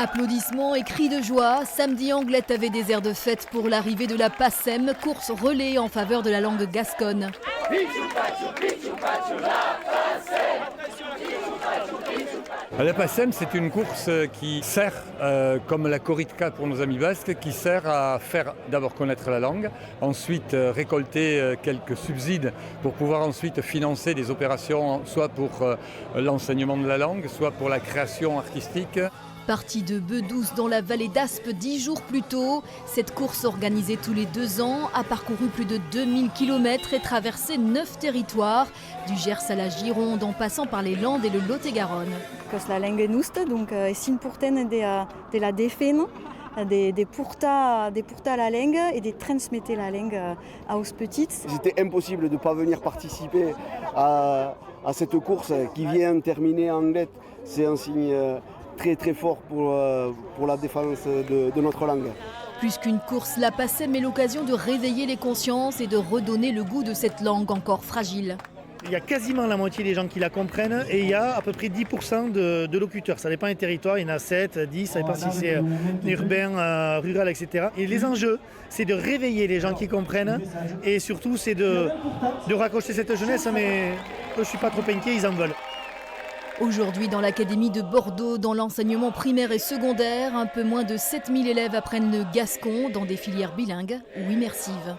Applaudissements et cris de joie, samedi Anglette avait des airs de fête pour l'arrivée de la PACEM, course relais en faveur de la langue gasconne. La PACEM, c'est une course qui sert, comme la Coritka pour nos amis basques, qui sert à faire d'abord connaître la langue, ensuite récolter quelques subsides pour pouvoir ensuite financer des opérations, soit pour l'enseignement de la langue, soit pour la création artistique. Partie de Bedouce dans la vallée d'Aspe 10 jours plus tôt, cette course organisée tous les 2 ans a parcouru plus de 2000 km et traversé 9 territoires, du Gers à la Gironde en passant par les Landes et le Lot-et-Garonne. La langue nuste, donc est importante de la défendre, de porter la langue et de transmettre la langue aux petites. C'était impossible de ne pas venir participer à cette course qui vient terminer en Anglette. C'est un signe très très fort pour la défense de notre langue. Plus qu'une course, la PACEM est l'occasion de réveiller les consciences et de redonner le goût de cette langue encore fragile. Il y a quasiment la moitié des gens qui la comprennent et il y a à peu près 10% de locuteurs. Ça dépend des territoires, il y en a 7, 10, ça dépend si c'est urbain, rural, etc. Et les enjeux, c'est de réveiller les gens qui comprennent et surtout c'est de raccrocher cette jeunesse, mais je ne suis pas trop inquiet, ils en veulent. Aujourd'hui, dans l'Académie de Bordeaux, dans l'enseignement primaire et secondaire, un peu moins de 7000 élèves apprennent le gascon dans des filières bilingues ou immersives.